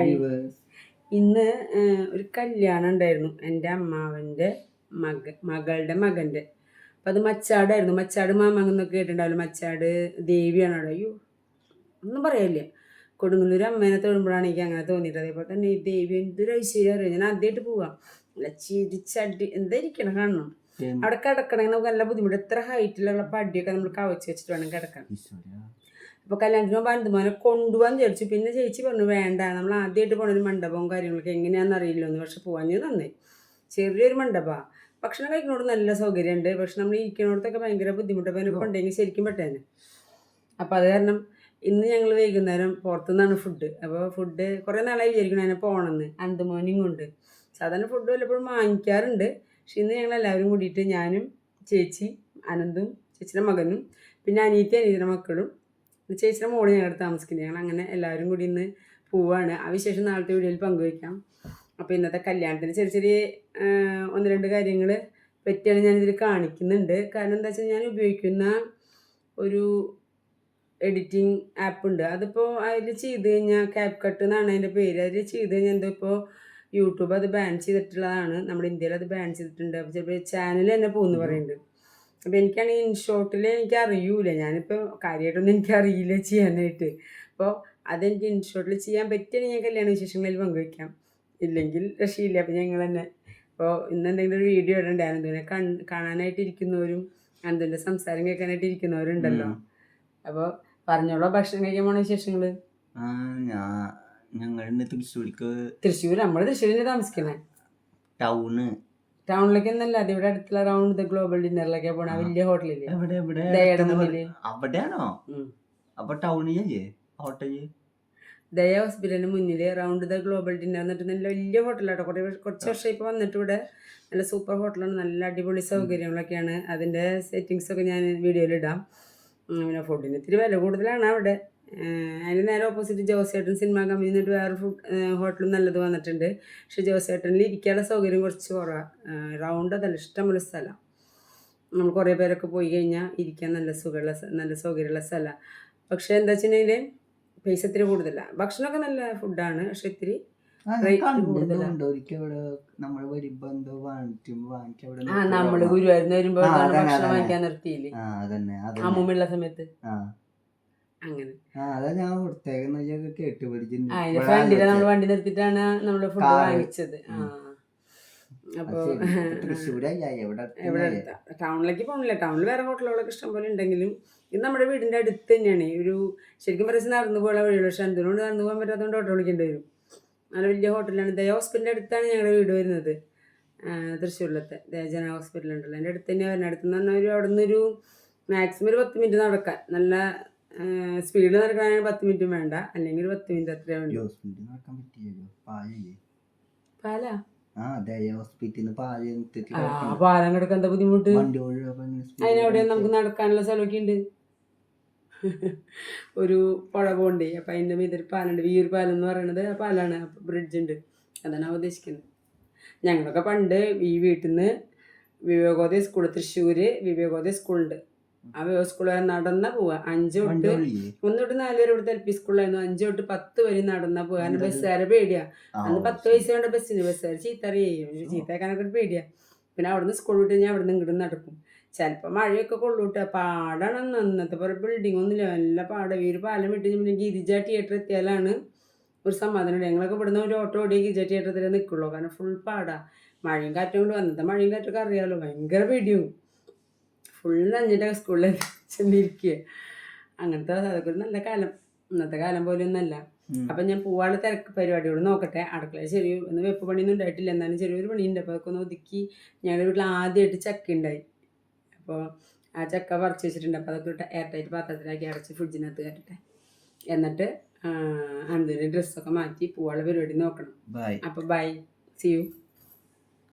Hi. ഇന്ന് ഒരു കല്യാണം ഉണ്ടായിരുന്നു എൻ്റെ അമ്മാവൻ്റെ മകളുടെ മകൻ്റെ. അപ്പം അത് മച്ചാടായിരുന്നു. മച്ചാട് മാമങ്ങന്നൊക്കെ കേട്ടിട്ടുണ്ടാവില്ല. മച്ചാട് ദേവിയാണ് അവിടെ. അയ്യോ ഒന്നും പറയില്ല. കൊടുങ്ങല്ലൂർ അമ്മേനെ തൊഴുമ്പോഴാണ് എനിക്ക് അങ്ങനെ തോന്നിയിട്ട്. അതേപോലെ തന്നെ ഈ ദേവി എന്തൊരു ഐശ്വര്യം അറിയാം. ഞാൻ ആദ്യമായിട്ട് പോവാം. നല്ല ചിരിച്ചടി എന്തായിരിക്കണം കാണണം. അവിടെ കിടക്കണമെങ്കിൽ നമുക്ക് നല്ല ബുദ്ധിമുട്ട്. എത്ര ഹൈറ്റിലുള്ള പടിയൊക്കെ നമ്മൾ കവച്ച് വെച്ചിട്ട് വേണം കിടക്കാൻ. അപ്പോൾ കല്യാണത്തിന് പോകുമ്പോൾ അന്തുമാനെ കൊണ്ടുപോകാൻ വിചാരിച്ചു. പിന്നെ ചേച്ചി പറഞ്ഞു വേണ്ട, നമ്മൾ ആദ്യമായിട്ട് പോണൊരു മണ്ഡപവും കാര്യങ്ങളൊക്കെ എങ്ങനെയാണെന്ന് അറിയില്ലെന്ന്. പക്ഷെ പോകാഞ്ഞത് നന്നായി. ചെറിയൊരു മണ്ഡപമാണ്. ഭക്ഷണം കഴിക്കുന്നോട് നല്ല സൗകര്യമുണ്ട്. പക്ഷെ നമ്മൾ ഇരിക്കുന്നോടത്തൊക്കെ ഭയങ്കര ബുദ്ധിമുട്ടപ്പോൾ എനിക്ക് ഉണ്ടെങ്കിൽ ശരിക്കും പെട്ടേനെ. അപ്പോൾ അത് കാരണം ഇന്ന് ഞങ്ങൾ വൈകുന്നേരം പുറത്തുനിന്നാണ് ഫുഡ്. അപ്പോൾ ഫുഡ് കുറേ നാളായി വിചാരിക്കണം അതിനെ പോകണമെന്ന്. അന്തുമോനെയും കൊണ്ട് സാധാരണ ഫുഡ് വല്ലപ്പോഴും വാങ്ങിക്കാറുണ്ട്. പക്ഷെ ഇന്ന് ഞങ്ങൾ എല്ലാവരും കൂടിയിട്ട് ഞാനും ചേച്ചി അനന്തും ചേച്ചിയുടെ മകനും പിന്നെ അനീതിയുടെ മക്കളും ചേച്ചിയുടെ മോള് ഞങ്ങളുടെ താമസിക്കുന്നത്. ഞങ്ങൾ അങ്ങനെ എല്ലാവരും കൂടി ഇന്ന് പോവാണ്. ആ വിശേഷം നാളത്തെ വീഡിയോയിൽ പങ്കുവയ്ക്കാം. അപ്പോൾ ഇന്നത്തെ കല്യാണത്തിന് ചെറിയ ചെറിയ ഒന്ന് രണ്ട് കാര്യങ്ങൾ പറ്റിയാണ് ഞാനിതിൽ കാണിക്കുന്നുണ്ട്. കാരണം എന്താ വെച്ചാൽ ഞാൻ ഉപയോഗിക്കുന്ന ഒരു എഡിറ്റിംഗ് ആപ്പ് ഉണ്ട്. അതിപ്പോൾ അതിൽ ചെയ്ത് കഴിഞ്ഞാൽ ക്യാപ് കട്ട് എന്നാണ് അതിൻ്റെ പേര്. അതിൽ ചെയ്ത് കഴിഞ്ഞാൽ എന്തോ ഇപ്പോൾ യൂട്യൂബ് അത് ബാൻ ചെയ്തിട്ടുള്ളതാണ്. നമ്മുടെ ഇന്ത്യയിൽ അത് ബാൻ ചെയ്തിട്ടുണ്ട്. അപ്പോൾ ചിലപ്പോൾ ചാനൽ തന്നെ പോകുമെന്ന് പറയുന്നുണ്ട്. അപ്പോൾ എനിക്കാണെങ്കിൽ ഇൻഷോട്ടിൽ എനിക്ക് അറിയൂല. ഞാനിപ്പോൾ കാര്യമായിട്ടൊന്നും എനിക്കറിയില്ല ചെയ്യാനായിട്ട്. അപ്പോൾ അതെനിക്ക് ഇൻഷോട്ടിൽ ചെയ്യാൻ പറ്റിയാണെങ്കിൽ ഞാൻ കല്യാണ വിശേഷങ്ങളിൽ പങ്കുവയ്ക്കാം. ഇല്ലെങ്കിൽ രക്ഷയില്ല. അപ്പോൾ ഞങ്ങൾ തന്നെ അപ്പോൾ ഇന്ന് എന്തെങ്കിലും ഒരു വീഡിയോ ഇടണ്ടേ. അനന്തുവിനെ കാണാനായിട്ട് ഇരിക്കുന്നവരും അനന്തുവിൻ്റെ സംസാരം കേൾക്കാനായിട്ട് ഇരിക്കുന്നവരുണ്ടല്ലോ. അപ്പോൾ പറഞ്ഞോളൂ, ഭക്ഷണം കഴിക്കാൻ പോണ വിശേഷങ്ങൾ. ഞങ്ങൾ തൃശ്ശൂർ, നമ്മൾ തൃശ്ശൂരിൽ താമസിക്കണേ. ടൗണിലേക്ക് ഒന്നല്ല, അത് ഇവിടെ അടുത്തുള്ള റൗണ്ട് ദ ഗ്ലോബൽ ഡിന്നറിലൊക്കെ പോണ വലിയ ഹോട്ടലില്ലേ ദയയുടെ മുന്നില്. അവിടെയാണോ? അപ്പൊ ടൗണില്ലേ ഹോട്ടല്? ദയ ഹോസ്പിറ്റലിന് മുന്നില് റൗണ്ട് ദ ഗ്ലോബൽ ഡിന്നർ എന്നിട്ട് നല്ല വലിയ ഹോട്ടലാട്ടോ. കുറച്ച് വർഷം ഇപ്പോൾ വന്നിട്ട് ഇവിടെ നല്ല സൂപ്പർ ഹോട്ടലാണ്. നല്ല അടിപൊളി സൗകര്യങ്ങളൊക്കെയാണ്. അതിൻ്റെ സെറ്റിങ്സൊക്കെ ഞാൻ വീഡിയോയിലിടാം. പിന്നെ ഫുഡിന് ഇത്തിരി വില കൂടുതലാണ് അവിടെ. അതിന് നേരെ ഓപ്പോസിറ്റ് ജോസേട്ടൻ സിനിമ കമ്പനി എന്നിട്ട് വേറെ ഹോട്ടലും നല്ലത് വന്നിട്ടുണ്ട്. പക്ഷെ ജോസേട്ടനിൽ ഇരിക്കാനുള്ള സൗകര്യം കുറച്ച് കുറവാണ്. റൗണ്ട് അതല്ല, ഇഷ്ടംപോലെ സ്ഥലം. നമ്മൾ കുറേ പേരൊക്കെ പോയി കഴിഞ്ഞാൽ ഇരിക്കാൻ നല്ല സുഖമുള്ള നല്ല സൗകര്യമുള്ള സ്ഥലമാണ്. പക്ഷേ എന്താ വെച്ചിട്ടുണ്ടെങ്കിൽ പൈസ ഇത്തിരി കൂടുതലാണ്. ഭക്ഷണമൊക്കെ നല്ല ഫുഡാണ്, പക്ഷെ ഇത്തിരി നമ്മള് ഗുരുവായൂരിന്ന് വരുമ്പോ ഭക്ഷണം വാങ്ങിക്കാൻ നിർത്തിയില്ലേ അമ്മൂമ്മയുള്ള സമയത്ത്. അങ്ങനെ അതിന്റെ ഫ്രണ്ടില് നമ്മള് വണ്ടി നിർത്തിയിട്ടാണ് നമ്മള് ഫുഡ് വാങ്ങിച്ചത്. അപ്പൊ എവിടെ അടുത്താ, ടൗണിലേക്ക് പോകണില്ല. ടൗണിൽ വേറെ ഹോട്ടലുകളൊക്കെ ഇഷ്ടംപോലെ ഉണ്ടെങ്കിലും ഇത് നമ്മുടെ വീടിന്റെ അടുത്ത് തന്നെയാണ്. ഒരു ശരിക്കും പറയുന്നത് നടന്നു പോകാൻ വഴിയുള്ളൂ. പക്ഷെ എന്തിനോട് നടന്നു പോകാൻ പറ്റാത്തതുകൊണ്ട് ഓട്ടോ വിളിക്കേണ്ടി വരും. നല്ല വലിയ ഹോട്ടലാണ്. ദയ ഹോസ്പിറ്റലിൻ്റെ അടുത്താണ് ഞങ്ങളുടെ വീട് വരുന്നത്. തൃശ്ശൂരിലത്തെ ദയജന ഹോസ്പിറ്റൽ ഉണ്ടല്ലോ, എൻ്റെ അടുത്ത് തന്നെ വരുന്നത്. അടുത്ത് നിന്ന് പറഞ്ഞാൽ അവിടെ നിന്നൊരു മാക്സിമം ഒരു 10 മിനിറ്റ് നടക്കാൻ. നല്ല സ്പീഡിൽ നടക്കാനാണെങ്കിൽ 10 മിനിറ്റും വേണ്ട, അല്ലെങ്കിൽ ഒരു 10 മിനിറ്റ് അത്രയും വേണ്ടി. പാലാ പാലം കിടക്കാൻ എന്താ ബുദ്ധിമുട്ട്? അതിനവിടെ നമുക്ക് നടക്കാനുള്ള സ്ഥലമൊക്കെ ഉണ്ട്. ഒരു പുഴ പോണ്ടേ, അപ്പം അതിൻ്റെ മീതൊരു പാലുണ്ട്, വിയൂർ പാലം എന്ന് പറയുന്നത്. ആ പാലാണ്, ബ്രിഡ്ജ് ഉണ്ട്. അതാണ് ഉദ്ദേശിക്കുന്നത്. ഞങ്ങളൊക്കെ പണ്ട് ഈ വീട്ടിൽ നിന്ന് വിവേകോദയ സ്കൂൾ, തൃശ്ശൂർ വിവേകോദയ സ്കൂളുണ്ട്. ആ സ്കൂൾ വരെ നടന്ന പോവുക. 5 തൊട്ട് 1 തൊട്ട് 4 വരെ ഇവിടുത്തെ LP സ്കൂളിലായിരുന്നു. 5 തൊട്ട് 10 വരെ നടന്ന പോവുക. കാരണം ബസ്സുകാരെ പേടിയാ. അന്ന് 10 വയസ്സ് വേണ്ട ബസ്സിന് ബസ്സുകാർ ചീത്തയാക്കാനൊക്കെ ഒരു പേടിയാ. പിന്നെ അവിടുന്ന് സ്കൂൾ വിട്ട് കഴിഞ്ഞാൽ അവിടുന്ന് ഇങ്ങോട്ട് നടക്കും. ചിലപ്പോൾ മഴയൊക്കെ കൊള്ളൂട്ടെ. പാടാണ്. അന്നത്തെ പോലെ ബിൽഡിംഗ് ഒന്നുമില്ല, നല്ല പാടാണ്. ഈ ഒരു പാലം വിട്ട് കഴിഞ്ഞാൽ ഗിരിജ തിയേറ്റർ എത്തിയാലാണ് ഒരു സമാധാനം. ഞങ്ങളൊക്കെ ഇവിടുന്ന് ഒരു ഓട്ടോ ഓടി ഗിരിജ തിയേറ്ററിൽ നിൽക്കുള്ളൂ. കാരണം ഫുൾ പാടാ. മഴയും കാറ്റും കൊണ്ട് വന്നത്തെ മഴയും കാറ്റൊക്കെ അറിയാമല്ലോ, ഭയങ്കര പേടിയും. ഫുൾ നഞ്ഞിട്ടൊക്കെ സ്കൂളിൽ ചെന്നിരിക്കുക. അങ്ങനത്തെ അതൊക്കെ ഒരു നല്ല കാലം. ഇന്നത്തെ കാലം പോലെ ഒന്നല്ല. അപ്പം ഞാൻ പോവാനുള്ള തിരക്ക് പരിപാടിയോട് നോക്കട്ടെ. അടുക്കളയിൽ ഒന്ന് വെപ്പ് പണിയൊന്നും ഉണ്ടായിട്ടില്ല, എന്നാലും ചെറിയൊരു പണിയുണ്ട്. അപ്പോൾ അതൊക്കെ ഒന്ന് ഒതുക്കി. ഞങ്ങളുടെ വീട്ടിൽ ആദ്യമായിട്ട് ചക്ക ഉണ്ടായി. അപ്പോൾ ആ ചക്ക പറിച്ച് വെച്ചിട്ടുണ്ട്. അപ്പോൾ അതൊക്കെ എയർടൈറ്റ് പാത്രത്തിലാക്കി അടച്ച് ഫ്രിഡ്ജിനകത്ത് കയറ്റട്ടെ. എന്നിട്ട് അന്തിന് ഡ്രസ്സൊക്കെ മാറ്റി പോവാനുള്ള പരിപാടി നോക്കണം. അപ്പോൾ ബൈ, സി യു.